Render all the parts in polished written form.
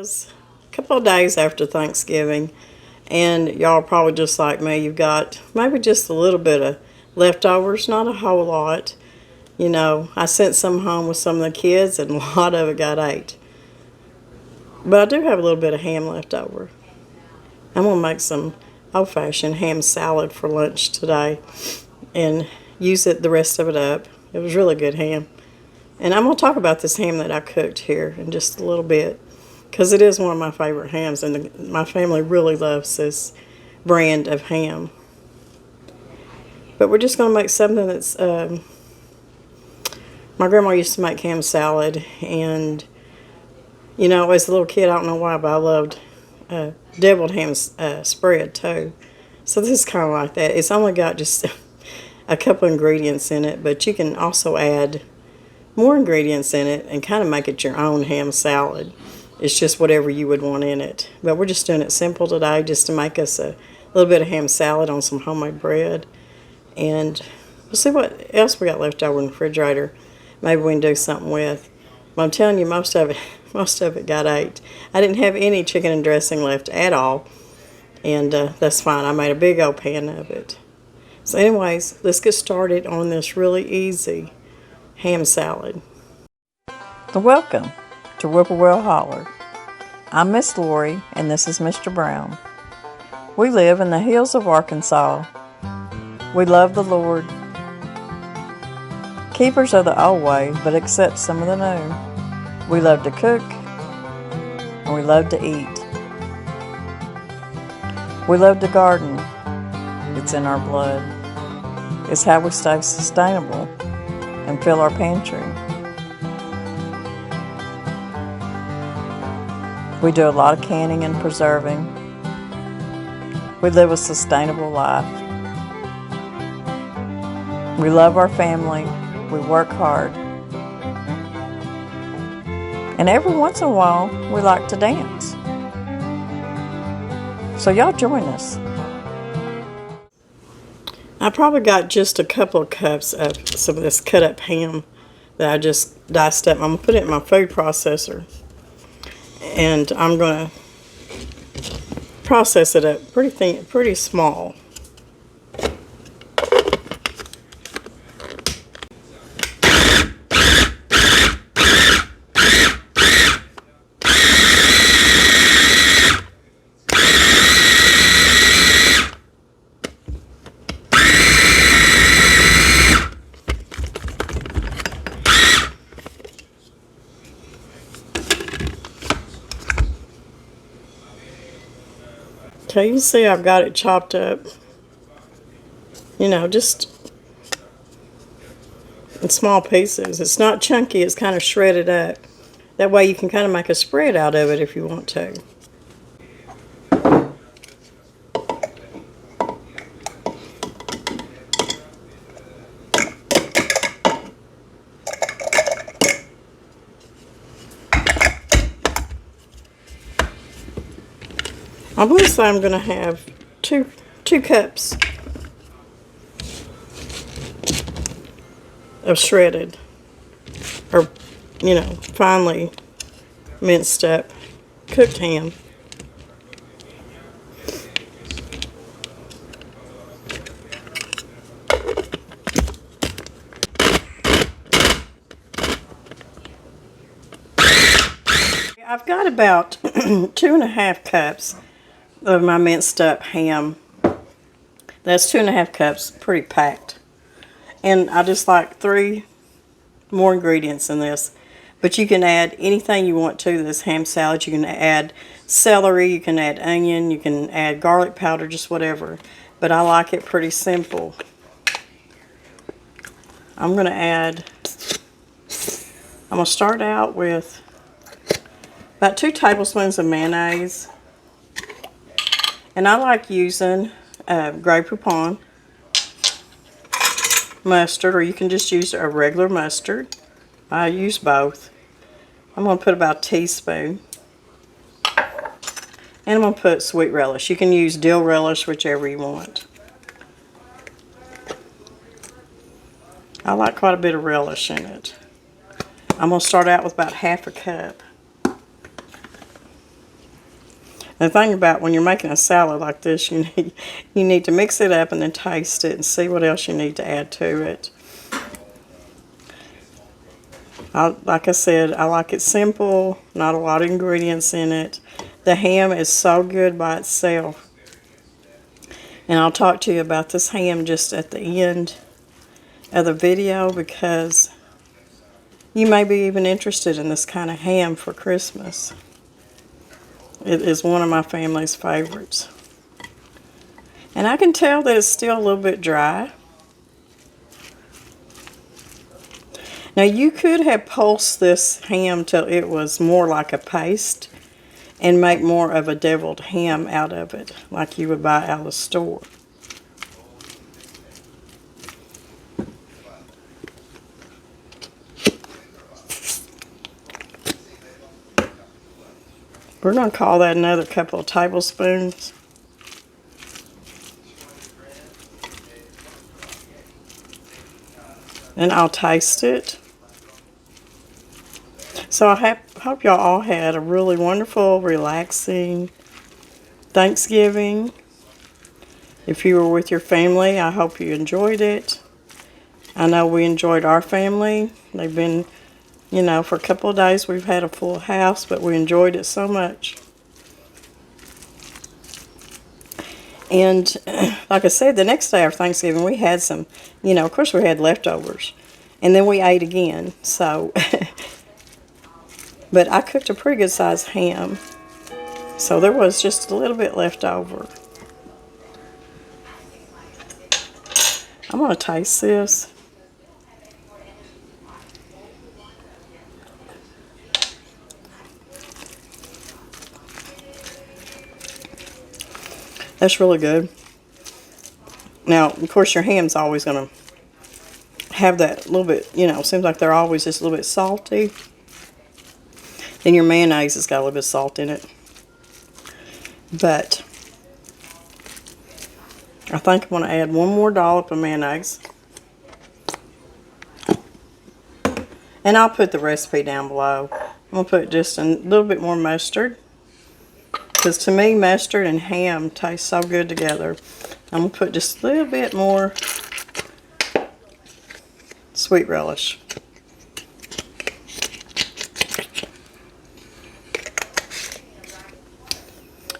is a couple of days after Thanksgiving, and y'all are probably just like me. You've got maybe just a little bit of leftovers, not a whole lot. You know, I sent some home with some of the kids, and a lot of it got ate. But I do have a little bit of ham left over. I'm going to make some old-fashioned ham salad for lunch today and use the rest of it up. It was really good ham. And I'm going to talk about this ham that I cooked here in just a little bit, because it is one of my favorite hams, and my family really loves this brand of ham. But we're just going to make something that's, my grandma used to make ham salad, and, you know, as a little kid, I don't know why, but I loved deviled ham spread too. So this is kind of like that. It's only got just a couple ingredients in it, but you can also add more ingredients in it and kind of make it your own ham salad. It's just whatever you would want in it. But we're just doing it simple today, just to make us a little bit of ham salad on some homemade bread. And we'll see what else we got left over in the refrigerator. Maybe we can do something with. But I'm telling you, most of it got ate. I didn't have any chicken and dressing left at all, and that's fine. I made a big old pan of it. So anyways, let's get started on this really easy ham salad. Welcome to Whippoorwill Holler. I'm Miss Lori, and this is Mr. Brown. We live in the hills of Arkansas. We love the Lord. Keepers of the old way, but accept some of the new. We love to cook, and we love to eat. We love to garden. It's in our blood. It's how we stay sustainable and fill our pantry. We do a lot of canning and preserving. We live a sustainable life. We love our family. We work hard. And every once in a while, we like to dance. So y'all join us. I probably got just a couple of cups of some of this cut up ham that I just diced up. I'm going to put it in my food processor, and I'm going to process it up pretty thin, pretty small. Okay, you see I've got it chopped up, you know, just in small pieces. It's not chunky, it's kind of shredded up. That way you can kind of make a spread out of it if you want to. I believe so. I'm going to have two cups of shredded, or, you know, finely minced up cooked ham. I've got about 2.5 cups of my minced up ham. That's 2.5 cups, pretty packed. And I just like 3 more ingredients in this. But you can add anything you want to this ham salad. You can add celery, you can add onion, you can add garlic powder, just whatever. But I like it pretty simple. I'm going to start out with about 2 tablespoons of mayonnaise. And I like using Grey Poupon mustard, or you can just use a regular mustard. I use both. I'm going to put about a teaspoon. And I'm going to put sweet relish. You can use dill relish, whichever you want. I like quite a bit of relish in it. I'm going to start out with about 1/2 cup. The thing about when you're making a salad like this, you need to mix it up and then taste it and see what else you need to add to it. Like I said, I like it simple, not a lot of ingredients in it. The ham is so good by itself. And I'll talk to you about this ham just at the end of the video, because you may be even interested in this kind of ham for Christmas. It is one of my family's favorites. And I can tell that it's still a little bit dry. Now you could have pulsed this ham till it was more like a paste and make more of a deviled ham out of it, like you would buy out of the store. We're going to call that another couple of tablespoons. And I'll taste it. So I hope y'all all had a really wonderful, relaxing Thanksgiving. If you were with your family, I hope you enjoyed it. I know we enjoyed our family. They've been, you know, for a couple of days we've had a full house, but we enjoyed it so much. And like I said, the next day after Thanksgiving, we had some, you know, of course we had leftovers. And then we ate again. So, but I cooked a pretty good sized ham. So there was just a little bit left over. I'm going to taste this. That's really good. Now, of course, your ham's always going to have that little bit, you know, seems like they're always just a little bit salty. Then your mayonnaise has got a little bit of salt in it. But I think I'm going to add one more dollop of mayonnaise. And I'll put the recipe down below. I'm going to put just a little bit more mustard. Because to me, mustard and ham taste so good together. I'm going to put just a little bit more sweet relish.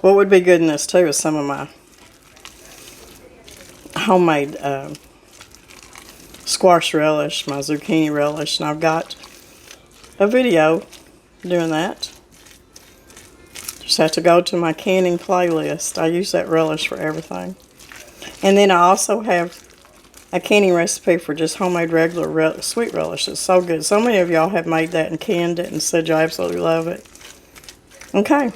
What would be good in this too is some of my homemade squash relish, my zucchini relish. And I've got a video doing that. Just have to go to my canning playlist. I use that relish for everything. And then I also have a canning recipe for just homemade regular sweet relish. It's so good. So many of y'all have made that and canned it and said you absolutely love it. Okay.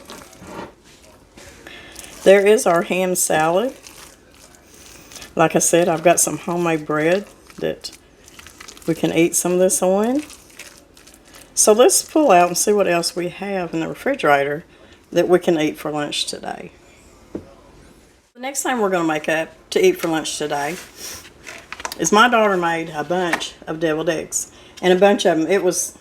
There is our ham salad. Like I said, I've got some homemade bread that we can eat some of this on. So let's pull out and see what else we have in the refrigerator that we can eat for lunch today. The next thing we're going to make up to eat for lunch today is my daughter made a bunch of deviled eggs. And a bunch of them, it was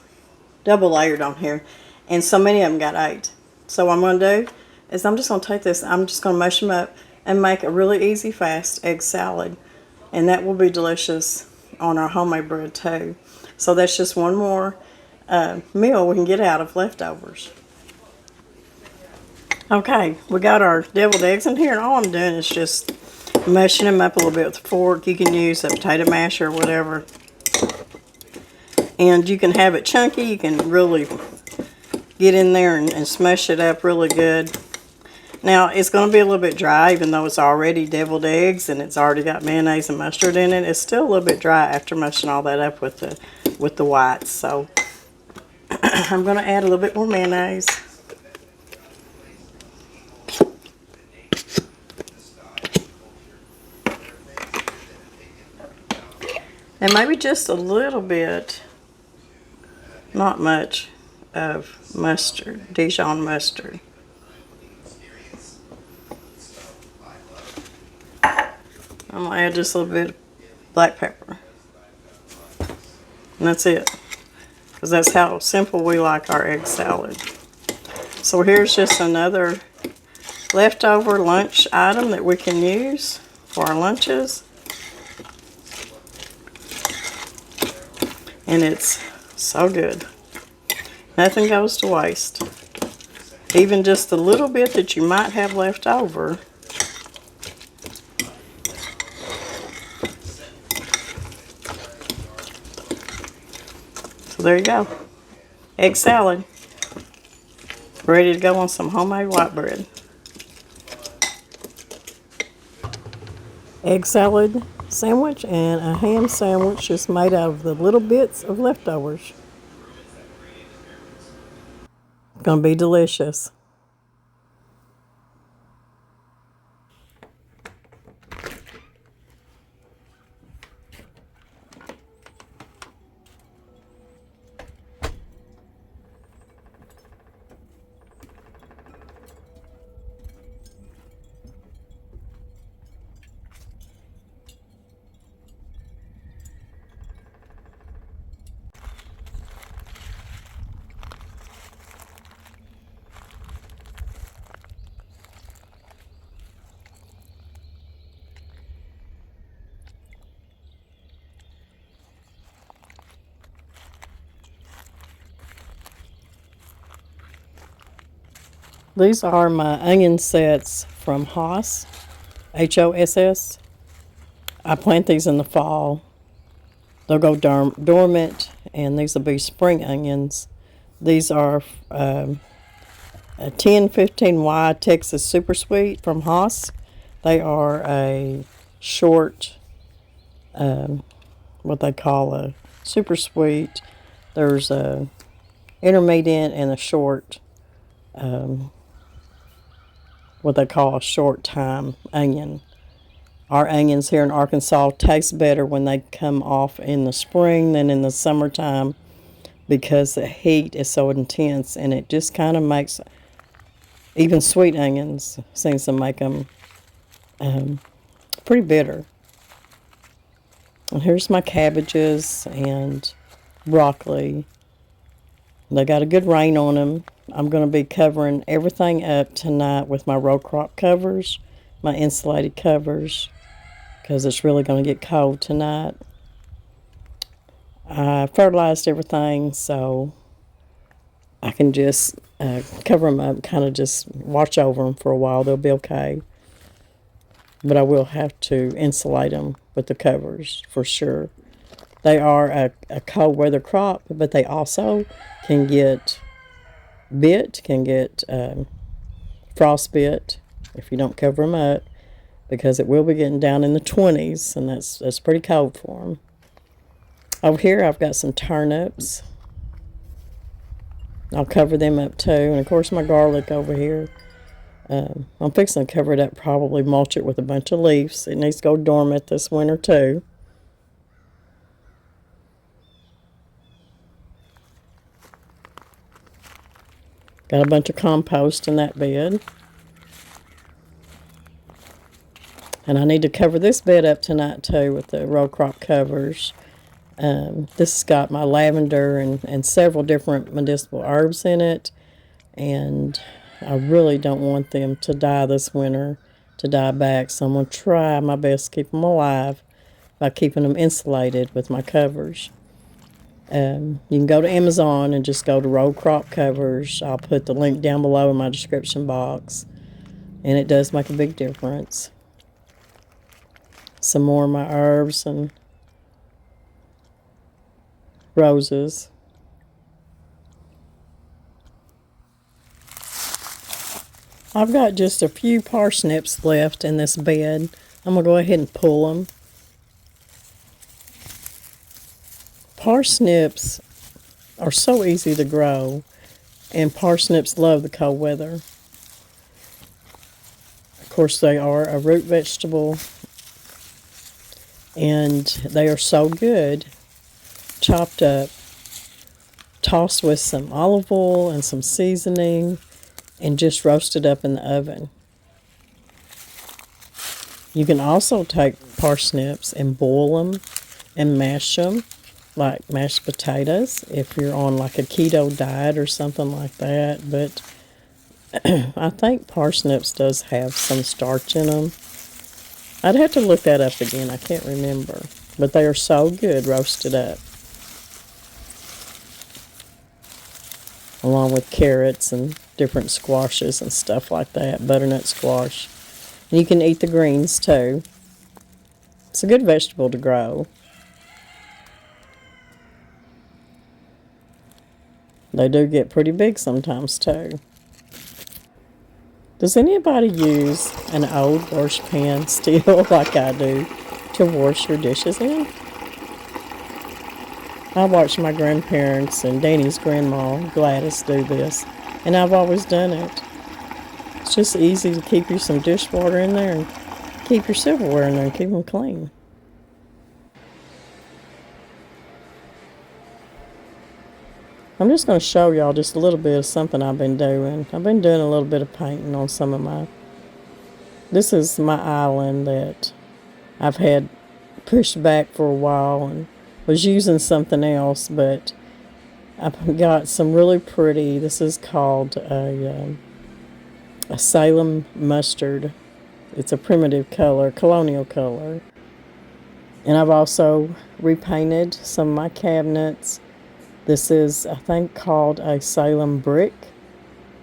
double layered on here. And so many of them got ate. So what I'm going to do is I'm just going to take this, I'm just going to mash them up and make a really easy, fast egg salad. And that will be delicious on our homemade bread too. So that's just one more meal we can get out of leftovers. Okay, we got our deviled eggs in here, and all I'm doing is just mashing them up a little bit with a fork. You can use a potato masher or whatever. And you can have it chunky. You can really get in there and smash it up really good. Now, it's going to be a little bit dry, even though it's already deviled eggs and it's already got mayonnaise and mustard in it. It's still a little bit dry after mushing all that up with the whites. So, I'm going to add a little bit more mayonnaise. And maybe just a little bit, not much, of mustard, Dijon mustard. I'm going to add just a little bit of black pepper. And that's it. Because that's how simple we like our egg salad. So here's just another leftover lunch item that we can use for our lunches. And it's so good. Nothing goes to waste. Even just the little bit that you might have left over. So there you go. Egg salad. Ready to go on some homemade white bread. Egg salad sandwich and a ham sandwich just made out of the little bits of leftovers. Gonna be delicious. These are my onion sets from Hoss, Hoss. I plant these in the fall. They'll go dormant, and these will be spring onions. These are a 1015Y Texas Super Sweet from Hoss. They are a short, what they call a super sweet. There's a intermediate and a short, what they call a short time onion. Our onions here in Arkansas taste better when they come off in the spring than in the summertime because the heat is so intense, and it just kind of makes even sweet onions seems to make them pretty bitter. And here's my cabbages and broccoli. They got a good rain on them. I'm going to be covering everything up tonight with my row crop covers, my insulated covers, because it's really going to get cold tonight. I fertilized everything so I can just cover them up, kind of just watch over them for a while. They'll be okay. But I will have to insulate them with the covers for sure. They are a cold weather crop, but they also can get frostbite if you don't cover them up, because it will be getting down in the 20s, and that's pretty cold for them. Over here I've got some turnips. I'll cover them up too, and of course my garlic over here. I'm fixing to cover it up, probably mulch it with a bunch of leaves. It needs to go dormant this winter too. Got a bunch of compost in that bed. And I need to cover this bed up tonight too with the row crop covers. This has got my lavender and several different medicinal herbs in it. And I really don't want them to die this winter, to die back. So I'm going to try my best to keep them alive by keeping them insulated with my covers. You can go to Amazon and just go to row crop covers. I'll put the link down below in my description box. And it does make a big difference. Some more of my herbs and roses. I've got just a few parsnips left in this bed. I'm going to go ahead and pull them. Parsnips are so easy to grow, and parsnips love the cold weather. Of course, they are a root vegetable, and they are so good chopped up, tossed with some olive oil and some seasoning, and just roasted up in the oven. You can also take parsnips and boil them and mash them like mashed potatoes if you're on like a keto diet or something like that. But I think parsnips does have some starch in them. I'd have to look that up again. I can't remember. But they are so good roasted up. Along with carrots and different squashes and stuff like that. Butternut squash. And you can eat the greens too. It's a good vegetable to grow. They do get pretty big sometimes too. Does anybody use an old wash pan still like I do to wash your dishes in? I watched my grandparents and Danny's grandma, Gladys, do this, and I've always done it. It's just easy to keep you some dishwater in there and keep your silverware in there and keep them clean. I'm just going to show y'all just a little bit of something I've been doing. I've been doing a little bit of painting on some of my... This is my island that I've had pushed back for a while and was using something else, but I've got some really pretty... This is called a Salem mustard. It's a primitive color, colonial color. And I've also repainted some of my cabinets. This is, I think, called a Salem brick.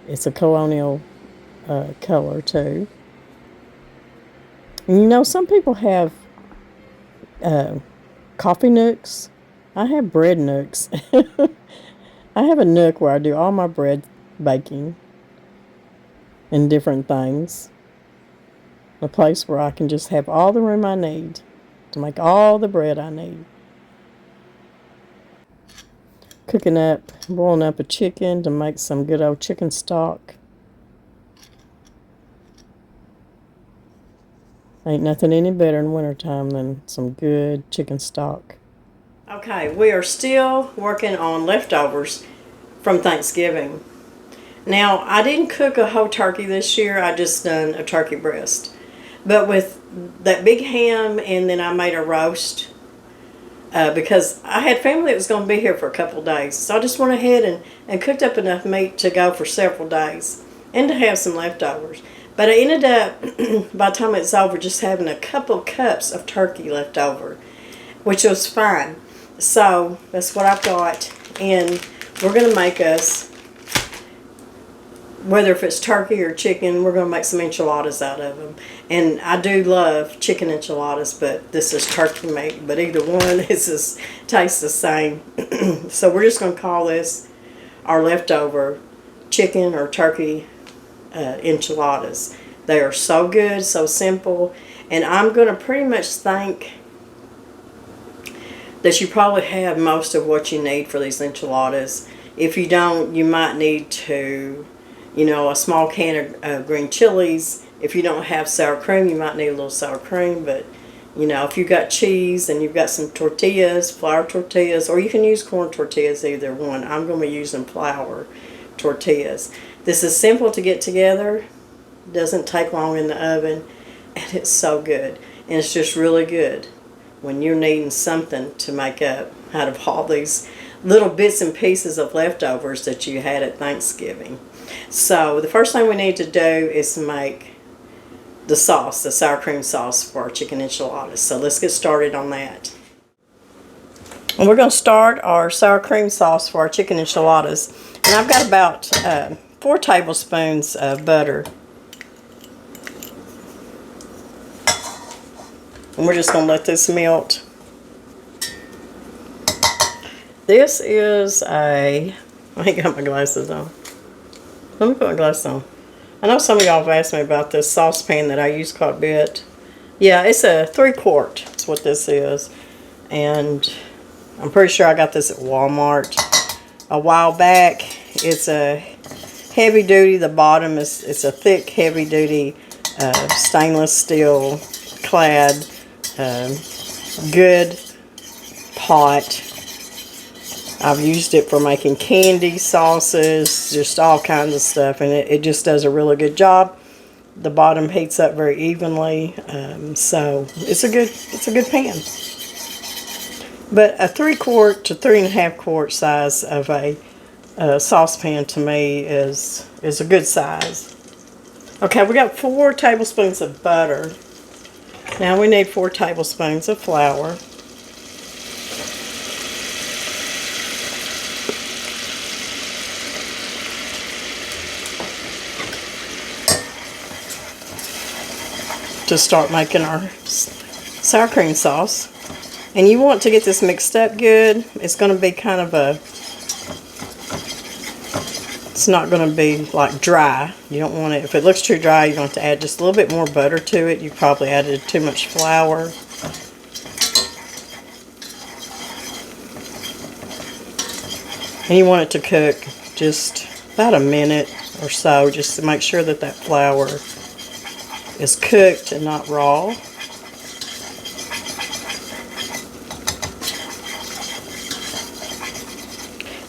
It's a colonial color, too. And you know, some people have coffee nooks. I have bread nooks. I have a nook where I do all my bread baking and different things. A place where I can just have all the room I need to make all the bread I need. Boiling up a chicken to make some good old chicken stock. Ain't nothing any better in wintertime than some good chicken stock. Okay, we are still working on leftovers from Thanksgiving. Now, I didn't cook a whole turkey this year. I just done a turkey breast. But with that big ham, and then I made a roast. Because I had family that was going to be here for a couple of days. So I just went ahead and cooked up enough meat to go for several days and to have some leftovers. But I ended up, by the time it's over, just having a couple cups of turkey left over, which was fine. So that's what I've got. And we're going to make us, whether if it's turkey or chicken, we're going to make some enchiladas out of them. And I do love chicken enchiladas, but this is turkey meat. But either one tastes the same. So we're just going to call this our leftover chicken or turkey enchiladas. They are so good, so simple. And I'm going to pretty much think that you probably have most of what you need for these enchiladas. If you don't, you might need to... You know, a small can of green chilies. If you don't have sour cream, you might need a little sour cream. But, you know, if you've got cheese and you've got some tortillas, flour tortillas, or you can use corn tortillas, either one. I'm going to be using flour tortillas. This is simple to get together. Doesn't take long in the oven. And it's so good. And it's just really good when you're needing something to make up out of all these little bits and pieces of leftovers that you had at Thanksgiving. So the first thing we need to do is make the sauce, the sour cream sauce for our chicken enchiladas. So let's get started on that. And we're going to start our sour cream sauce for our chicken enchiladas. And I've got about 4 tablespoons of butter. And we're just going to let this melt. This is I ain't got my glasses on. Let me put my glasses on. I know some of y'all have asked me about this saucepan that I use quite a bit. Yeah, it's a 3-quart. That's what this is. And I'm pretty sure I got this at Walmart a while back. It's a heavy duty. The bottom it's a thick, heavy duty stainless steel clad good pot. I've used it for making candy, sauces, just all kinds of stuff, and it just does a really good job. The bottom heats up very evenly, so it's a good pan. But a 3-quart to 3.5-quart size of a saucepan to me is a good size. Okay, we got 4 tablespoons of butter. Now we need 4 tablespoons of flour. To start making our sour cream sauce. And you want to get this mixed up good. It's going to be kind of it's not going to be like dry. You don't want it, if it looks too dry, you're going to have to add just a little bit more butter to it. You probably added too much flour. And you want it to cook just about a minute or so, just to make sure that that flour is cooked and not raw.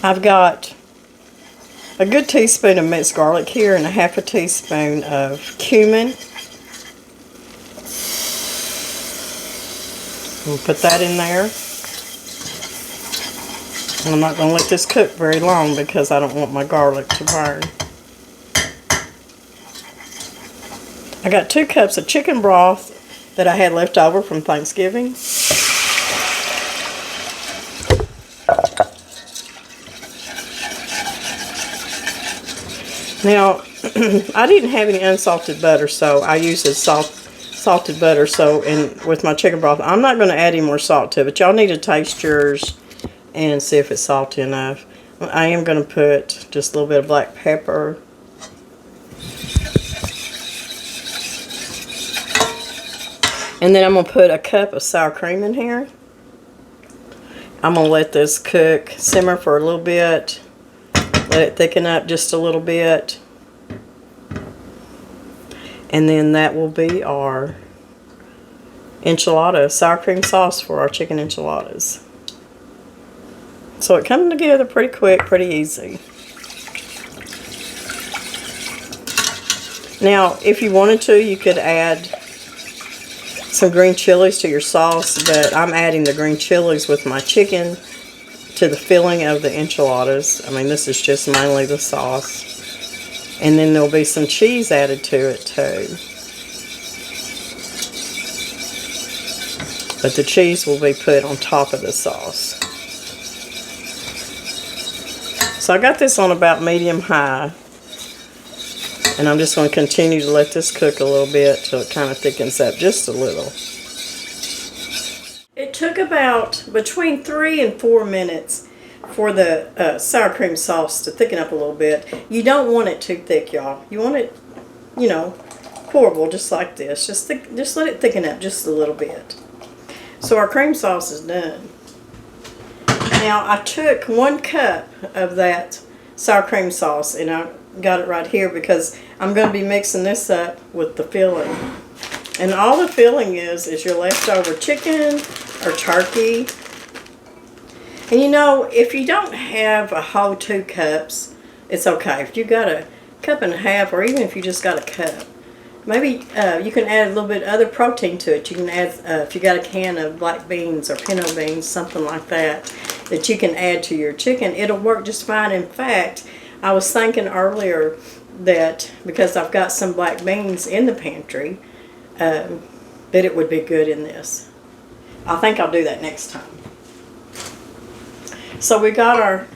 I've got a good teaspoon of minced garlic here and a half a teaspoon of cumin. We'll put that in there. And I'm not going to let this cook very long because I don't want my garlic to burn. I got 2 cups of chicken broth that I had left over from Thanksgiving. Now, I didn't have any unsalted butter, so I used salted butter. So, with my chicken broth, I'm not going to add any more salt to it, but y'all need to taste yours and see if it's salty enough. I am going to put just a little bit of black pepper. And then I'm going to put a cup of sour cream in here. I'm going to let this cook, simmer for a little bit. Let it thicken up just a little bit. And then that will be our enchilada, sour cream sauce for our chicken enchiladas. So it comes together pretty quick, pretty easy. Now, if you wanted to, you could add some green chilies to your sauce, but I'm adding the green chilies with my chicken to the filling of the enchiladas. I mean, this is just mainly the sauce. And then there'll be some cheese added to it too. But the cheese will be put on top of the sauce. So I got this on about medium-high. And I'm just going to continue to let this cook a little bit till it kind of thickens up just a little. It took about between 3 and 4 minutes for the sour cream sauce to thicken up a little bit. You don't want it too thick, y'all. You want it, you know, pourable, just like this. Just let it thicken up just a little bit. So our cream sauce is done. Now I took 1 cup of that sour cream sauce and I got it right here because I'm going to be mixing this up with the filling. And all the filling is your leftover chicken or turkey. And you know, if you don't have a whole 2 cups, it's okay. If you got a cup and a half, or even if you just got a cup, maybe you can add a little bit other protein to it. You can add, if you got a can of black beans or pinto beans, something like that, that you can add to your chicken. It'll work just fine. In fact, I was thinking earlier that because I've got some black beans in the pantry, that it would be good in this. I think I'll do that next time. So we got our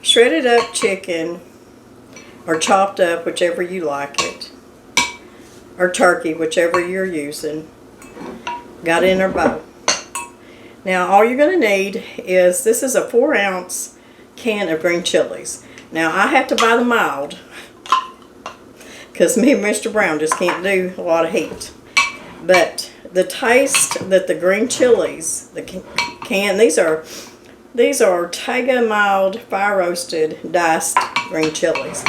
shredded up chicken, or chopped up, whichever you like it, or turkey, whichever you're using. Got it in our bowl. Now all you're going to need is, this is a 4-ounce can of green chilies. Now I have to buy the mild because me and Mr. Brown just can't do a lot of heat. But the taste that the green chilies, the can, these are Ortega mild fire roasted diced green chilies.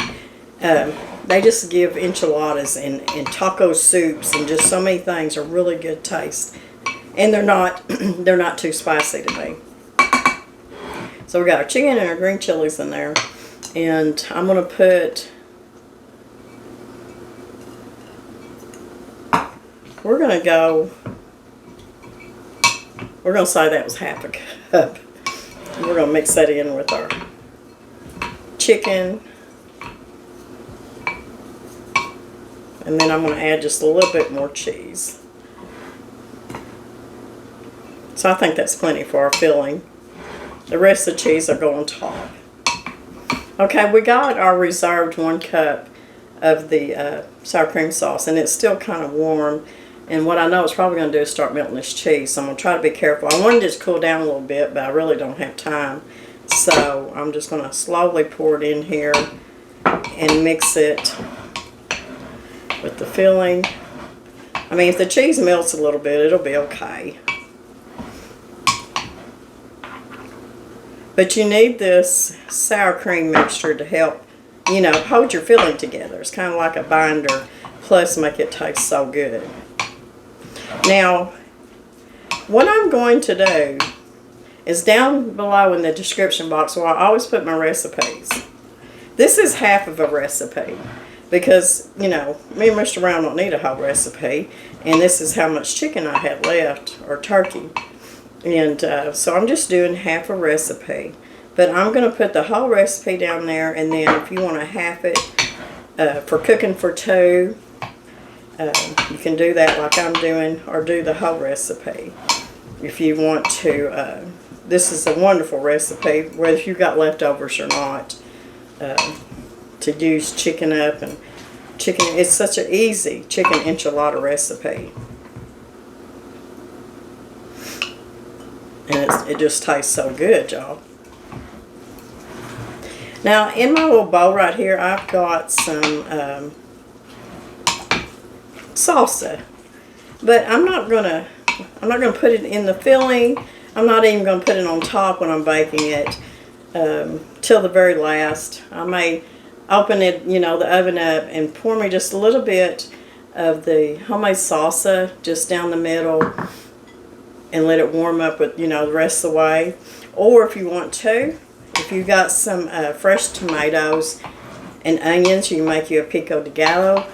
They just give enchiladas and taco soups and just so many things a really good taste. And they're not too spicy to me. So we got our chicken and our green chilies in there. And I'm going to put, we're going to say that was half a cup. We're going to mix that in with our chicken. And then I'm going to add just a little bit more cheese. So I think that's plenty for our filling. The rest of the cheese will go on top. Okay, we got our reserved 1 cup of the sour cream sauce, and it's still kind of warm. And what I know it's probably going to do is start melting this cheese, so I'm going to try to be careful. I wanted it to cool down a little bit, but I really don't have time. So I'm just going to slowly pour it in here and mix it with the filling. I mean, if the cheese melts a little bit, it'll be okay. But you need this sour cream mixture to help, you know, hold your filling together. It's kind of like a binder, plus make it taste so good. Now, what I'm going to do is down below in the description box where I always put my recipes. This is half of a recipe because, you know, me and Mr. Brown don't need a whole recipe. And this is how much chicken I had left, or turkey. And so I'm just doing half a recipe. But I'm going to put the whole recipe down there, and then if you want to half it for cooking for 2, you can do that like I'm doing, or do the whole recipe. If you want to, this is a wonderful recipe, whether you got leftovers or not, to use chicken up. And chicken, it's such an easy chicken enchilada recipe. And it just tastes so good, y'all. Now, in my little bowl right here, I've got some salsa. But I'm not gonna put it in the filling. I'm not even gonna put it on top when I'm baking it till the very last. I may open it, you know, the oven up and pour me just a little bit of the homemade salsa just down the middle, and let it warm up with, you know, the rest of the way. Or if you want to, if you got some fresh tomatoes and onions, you can make you a pico de gallo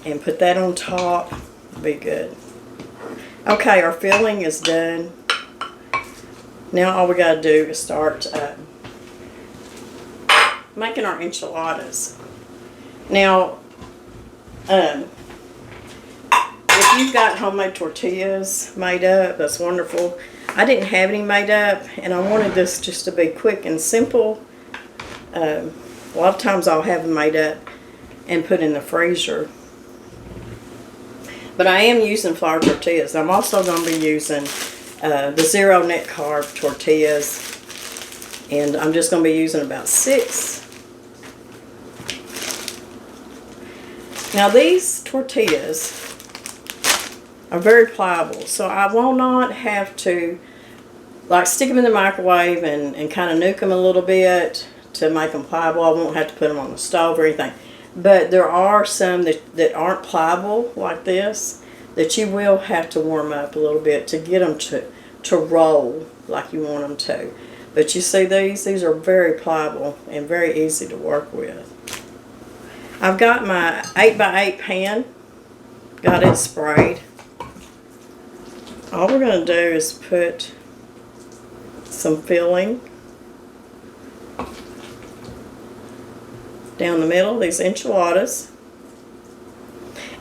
and put that on top. Be good. Okay, our filling is done. Now all we got to do is start making our enchiladas. Now, if you've got homemade tortillas made up, that's wonderful. I didn't have any made up, and I wanted this just to be quick and simple. A lot of times I'll have them made up and put in the freezer. But I am using flour tortillas. I'm also going to be using the 0 net carb tortillas, and I'm just going to be using about 6. Now these tortillas are very pliable, so I will not have to like stick them in the microwave and kind of nuke them a little bit to make them pliable. I won't have to put them on the stove or anything. But there are some that aren't pliable like this, that you will have to warm up a little bit to get them to roll like you want them to. But you see these are very pliable and very easy to work with. I've got my 8x8 pan, got it sprayed. All we're going to do is put some filling down the middle of these enchiladas.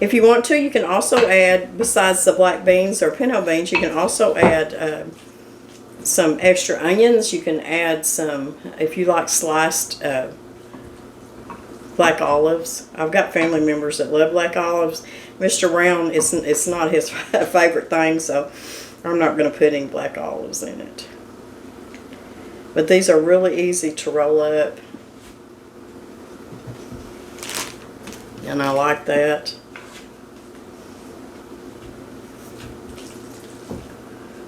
If you want to, you can also add, besides the black beans or pinto beans, you can also add some extra onions. You can add some, if you like sliced black olives. I've got family members that love black olives. Mr. Brown, it's not his favorite thing, so I'm not going to put any black olives in it. But these are really easy to roll up. And I like that.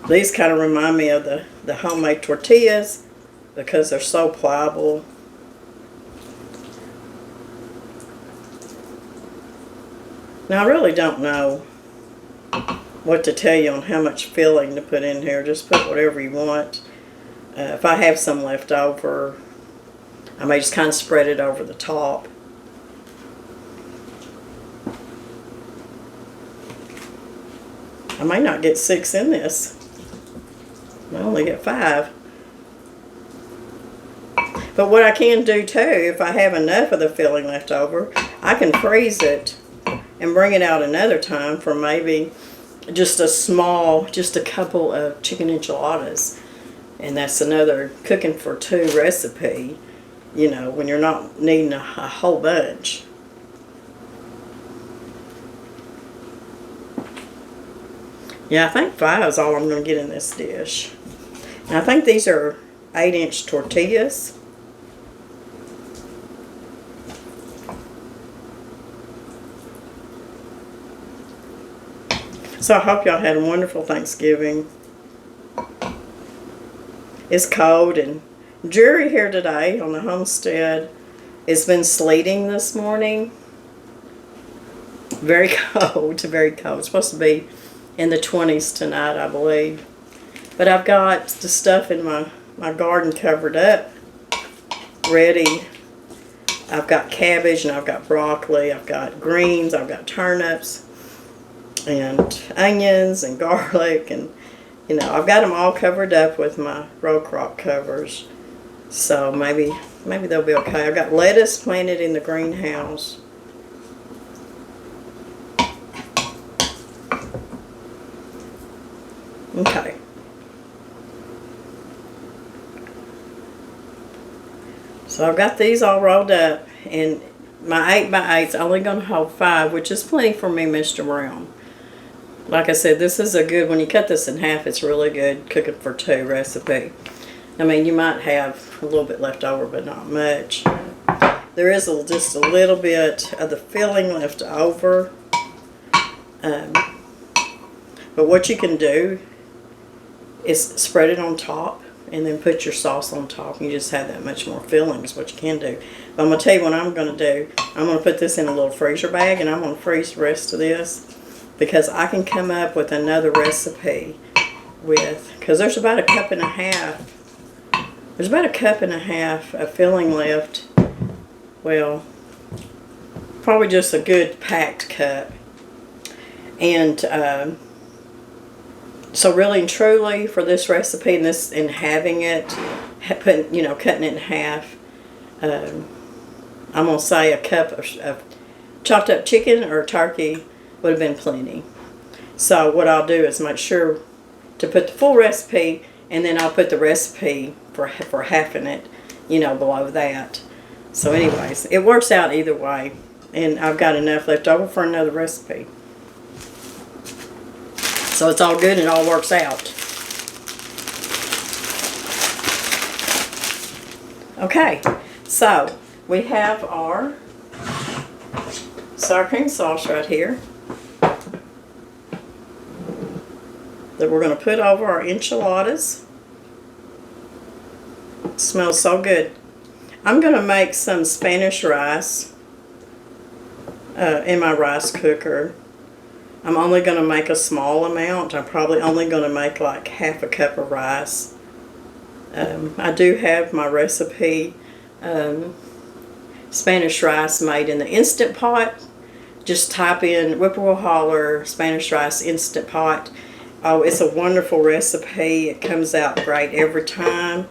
These kind of remind me of the homemade tortillas because they're so pliable. Now I really don't know what to tell you on how much filling to put in here. Just put whatever you want. If I have some left over, I may just kind of spread it over the top. I may not get 6 in this. I only get 5. But what I can do too, if I have enough of the filling left over, I can freeze it and bring it out another time for maybe just a couple of chicken enchiladas. And that's another cooking for two recipe, you know, when you're not needing a whole bunch. Yeah, I think 5 is all I'm going to get in this dish. And I think these are 8-inch tortillas. So I hope y'all had a wonderful Thanksgiving. It's cold and dreary here today on the homestead. It's been sleeting this morning. Very cold, very cold. It's supposed to be in the 20s tonight, I believe. But I've got the stuff in my garden covered up, ready. I've got cabbage and I've got broccoli. I've got greens. I've got turnips and onions and garlic, and you know, I've got them all covered up with my row crop covers. So maybe they'll be okay. I've got lettuce planted in the greenhouse. Okay. So I've got these all rolled up, and my 8x8's only going to hold 5, which is plenty for me, Mr. Brown. Like I said, this is a good, when you cut this in half, it's really good cooking for 2 recipe. I mean, you might have a little bit left over, but not much. There is just a little bit of the filling left over. But what you can do is spread it on top and then put your sauce on top. You just have that much more filling is what you can do. But I'm going to tell you what I'm going to do. I'm going to put this in a little freezer bag, and I'm going to freeze the rest of this, because I can come up with another recipe with, because there's about a cup and a half. There's about a cup and a half of filling left. Well, probably just a good packed cup. And so really and truly for this recipe and having it, cutting it in half, I'm going to say a cup of chopped up chicken or turkey would have been plenty. So what I'll do is make sure to put the full recipe, and then I'll put the recipe for halving it, below that. So anyways, it works out either way, and I've got enough left over for another recipe. So it's all good and it all works out. Okay, so we have our sour cream sauce right here that we're going to put over our enchiladas. It smells so good. I'm going to make some Spanish rice in my rice cooker. I'm only going to make a small amount. I'm probably only going to make like half a cup of rice. I do have my recipe Spanish rice made in the Instant Pot. Just type in Whippoorwill Holler Spanish rice Instant Pot. Oh, it's a wonderful recipe. It comes out great every time.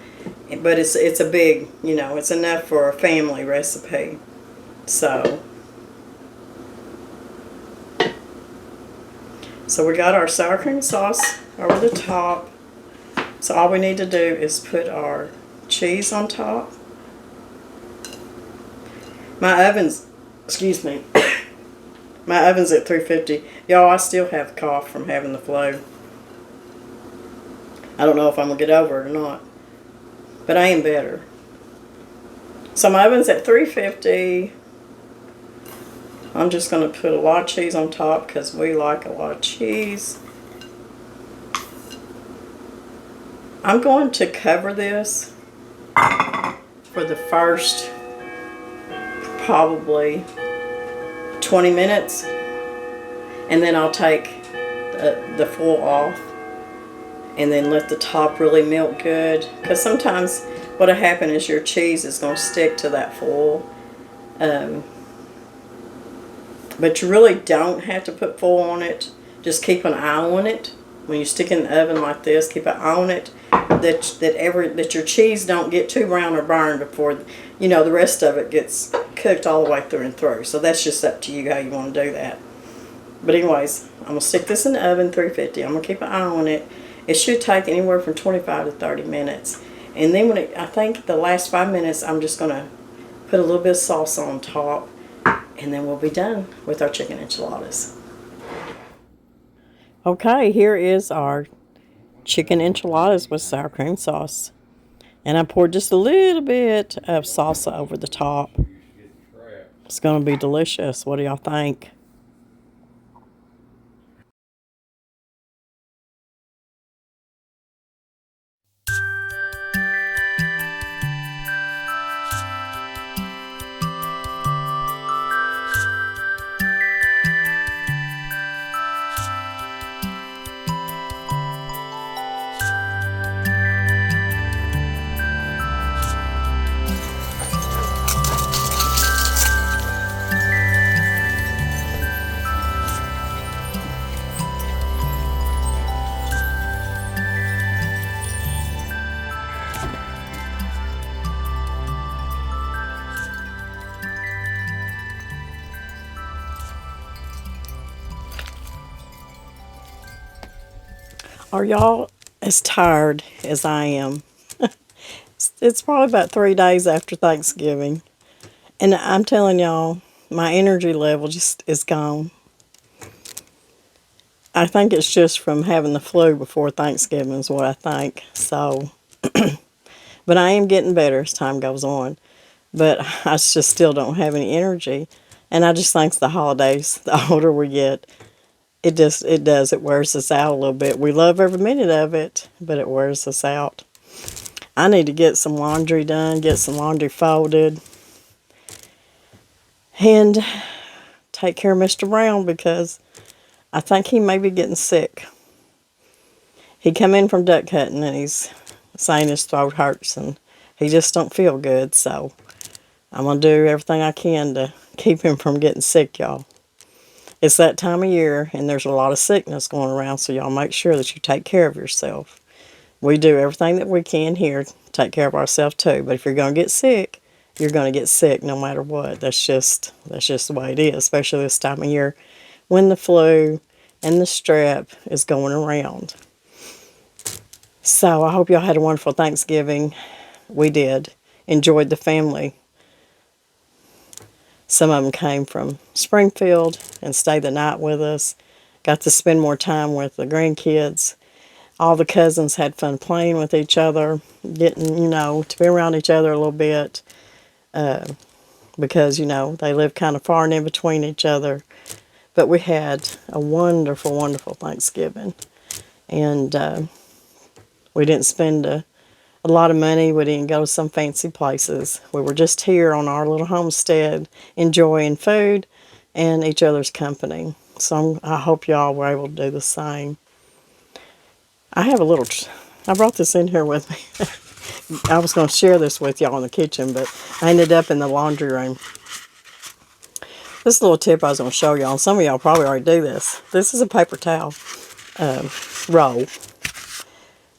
But it's a big, it's enough for a family recipe. So we got our sour cream sauce over the top. So all we need to do is put our cheese on top. My oven's at 350. Y'all, I still have a cough from having the flu. I don't know if I'm going to get over it or not. But I am better. So my oven's at 350. I'm just going to put a lot of cheese on top because we like a lot of cheese. I'm going to cover this for the first probably 20 minutes. And then I'll take the foil off and then let the top really melt good. Because sometimes what'll happen is your cheese is going to stick to that foil. But you really don't have to put foil on it. Just keep an eye on it. When you stick it in the oven like this, keep an eye on it. that your cheese don't get too brown or burned before, the rest of it gets cooked all the way through and through. So that's just up to you how you want to do that. But anyways, I'm going to stick this in the oven, 350. I'm going to keep an eye on it. It should take anywhere from 25 to 30 minutes. And then I think the last 5 minutes, I'm just going to put a little bit of salsa on top. And then we'll be done with our chicken enchiladas. Okay, here is our chicken enchiladas with sour cream sauce. And I poured just a little bit of salsa over the top. It's going to be delicious. What do y'all think? Are y'all as tired as I am? It's probably about 3 days after Thanksgiving. And I'm telling y'all, my energy level just is gone. I think it's just from having the flu before Thanksgiving is what I think. So, but I am getting better as time goes on. But I just still don't have any energy. And I just think the holidays, the older we get, it wears us out a little bit. We love every minute of it, but it wears us out. I need to get some laundry done, get some laundry folded, and take care of Mr. Brown because I think he may be getting sick. He come in from duck hunting and he's saying his throat hurts and he just don't feel good. So I'm going to do everything I can to keep him from getting sick, y'all. It's that time of year, and there's a lot of sickness going around, so y'all make sure that you take care of yourself. We do everything that we can here to take care of ourselves too, but if you're going to get sick, you're going to get sick no matter what. That's just the way it is, especially this time of year when the flu and the strep is going around. So I hope y'all had a wonderful Thanksgiving. We did. Enjoyed the family. Some of them came from Springfield and stayed the night with us. Got to spend more time with the grandkids. All the cousins had fun playing with each other, getting, to be around each other a little bit. Because, they live kind of far and in between each other. But we had a wonderful, wonderful Thanksgiving. And we didn't spend a lot of money. We didn't go to some fancy places. We were just here on our little homestead, enjoying food and each other's company. So I hope y'all were able to do the same. I brought this in here with me. I was going to share this with y'all in the kitchen, but I ended up in the laundry room. This little tip I was going to show y'all, and some of y'all probably already do this. This is a paper towel roll.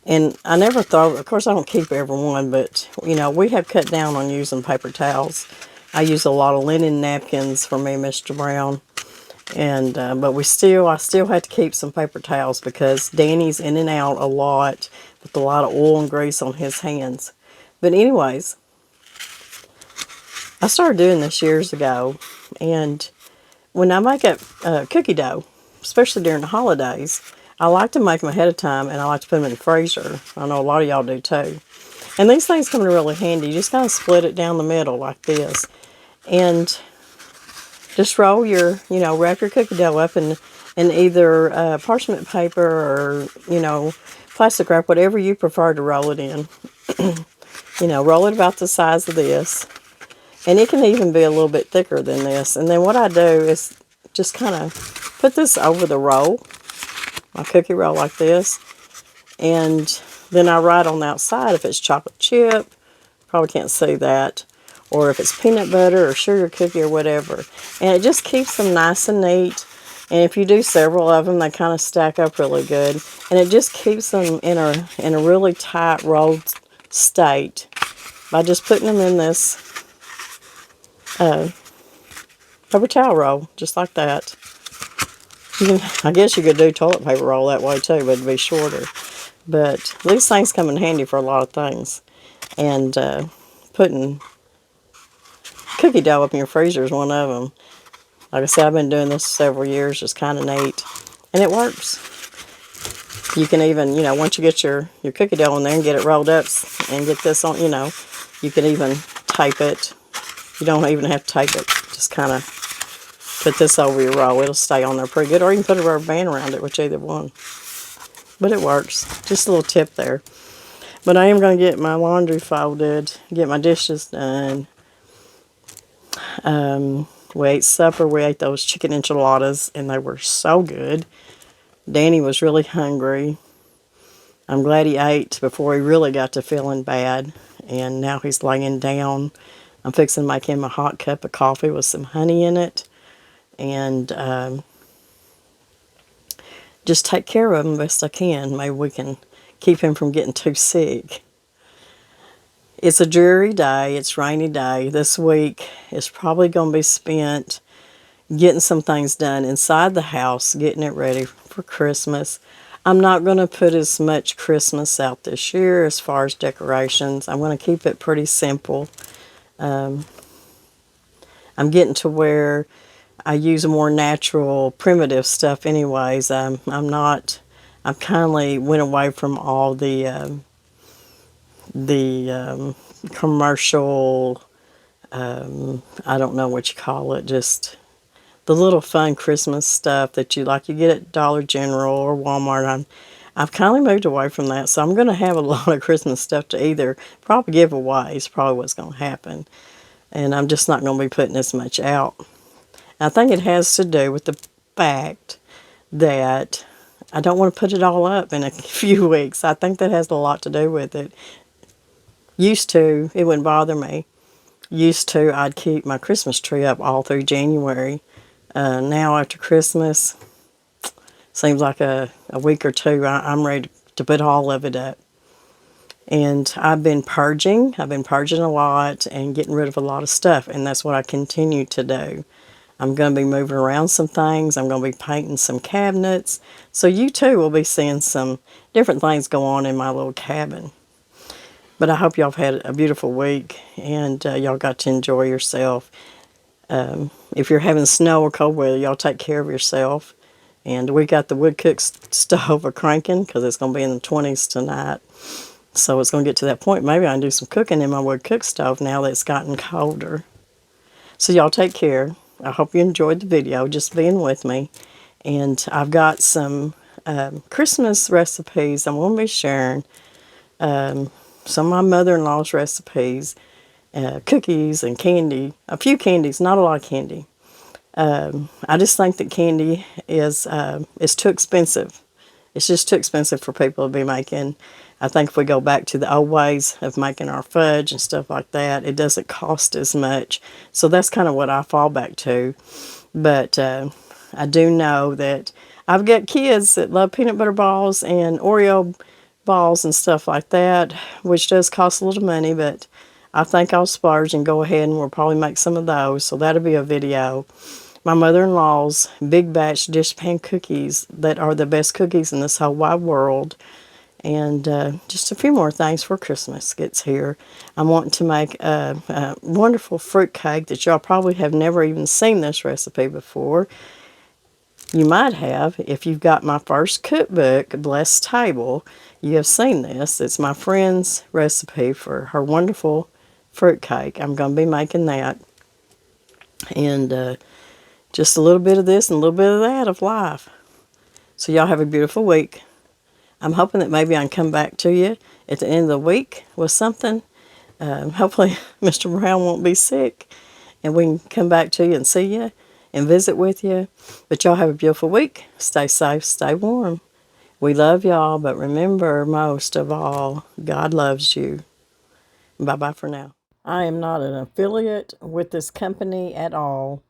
And I never thought, of course I don't keep every one, but, we have cut down on using paper towels. I use a lot of linen napkins for me and Mr. Brown. And, but I still had to keep some paper towels because Danny's in and out a lot with a lot of oil and grease on his hands. But anyways, I started doing this years ago. And when I make up cookie dough, especially during the holidays, I like to make them ahead of time, and I like to put them in the freezer. I know a lot of y'all do too. And these things come in really handy. You just kind of split it down the middle like this. And just roll wrap your cookie dough up in either parchment paper or, plastic wrap, whatever you prefer to roll it in. Roll it about the size of this. And it can even be a little bit thicker than this. And then what I do is just kind of put this over the roll. My cookie roll like this, and then I write on the outside if it's chocolate chip, probably can't see that, or if it's peanut butter or sugar cookie or whatever, and it just keeps them nice and neat, And if you do several of them, they kind of stack up really good. And it just keeps them in a really tight rolled state by just putting them in this paper towel roll, just like that. I guess you could do toilet paper roll that way too, but it'd be shorter. But these things come in handy for a lot of things. And putting cookie dough up in your freezer is one of them. Like I said, I've been doing this several years. It's kind of neat. And it works. You can even, once you get your cookie dough in there and get it rolled up and get this on, you can even tape it. You don't even have to tape it. Just kind of put this over your roll. It'll stay on there pretty good. Or you can put a rubber band around it, which either one. But it works. Just a little tip there. But I am going to get my laundry folded, get my dishes done. We ate supper. We ate those chicken enchiladas, and they were so good. Danny was really hungry. I'm glad he ate before he really got to feeling bad. And now he's laying down. I'm fixing to make him a hot cup of coffee with some honey in it. And just take care of him best I can. Maybe we can keep him from getting too sick. It's a dreary day. It's a rainy day. This week is probably going to be spent getting some things done inside the house, getting it ready for Christmas. I'm not going to put as much Christmas out this year as far as decorations. I'm going to keep it pretty simple. I'm getting to where I use more natural, primitive stuff anyways. I kindly went away from all the commercial, I don't know what you call it, just the little fun Christmas stuff that you get at Dollar General or Walmart. I've kind of moved away from that, so I'm going to have a lot of Christmas stuff to either probably give away is probably what's going to happen. And I'm just not going to be putting as much out. I think it has to do with the fact that I don't want to put it all up in a few weeks. I think that has a lot to do with it. Used to, it wouldn't bother me. Used to, I'd keep my Christmas tree up all through January. Now after Christmas, seems like a week or two, I'm ready to put all of it up. And I've been purging. I've been purging a lot and getting rid of a lot of stuff. And that's what I continue to do. I'm going to be moving around some things. I'm going to be painting some cabinets. So you too will be seeing some different things go on in my little cabin. But I hope y'all have had a beautiful week and y'all got to enjoy yourself. If you're having snow or cold weather, y'all take care of yourself. And we got the wood cook stove a cranking because it's going to be in the 20s tonight. So it's going to get to that point. Maybe I can do some cooking in my wood cook stove now that it's gotten colder. So y'all take care. I hope you enjoyed the video, just being with me. And I've got some Christmas recipes I'm going to be sharing. Some of my mother-in-law's recipes, cookies and candy. A few candies, not a lot of candy. I just think that candy is too expensive. It's just too expensive for people to be making. I think if we go back to the old ways of making our fudge and stuff like that, it doesn't cost as much. So that's kind of what I fall back to. But I do know that I've got kids that love peanut butter balls and Oreo balls and stuff like that, which does cost a little money, but I think I'll splurge and go ahead and we'll probably make some of those. So that'll be a video. My mother-in-law's big batch dish pan cookies that are the best cookies in this whole wide world. And just a few more things for Christmas gets here. I'm wanting to make a wonderful fruit cake that y'all probably have never even seen this recipe before. You might have. If you've got my first cookbook, Blessed Table, you have seen this. It's my friend's recipe for her wonderful fruit cake. I'm going to be making that. And just a little bit of this and a little bit of that of life. So y'all have a beautiful week. I'm hoping that maybe I can come back to you at the end of the week with something. Hopefully Mr. Brown won't be sick and we can come back to you and see you and visit with you. But y'all have a beautiful week. Stay safe, stay warm. We love y'all, but remember most of all, God loves you. Bye-bye for now. I am not an affiliate with this company at all.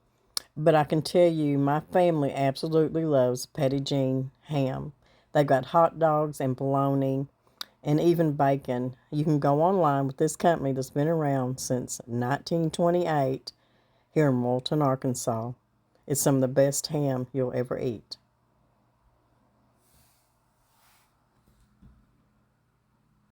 But I can tell you, my family absolutely loves Petit ham. They've got hot dogs and bologna and even bacon. You can go online with this company that's been around since 1928 here in Moulton, Arkansas. It's some of the best ham you'll ever eat.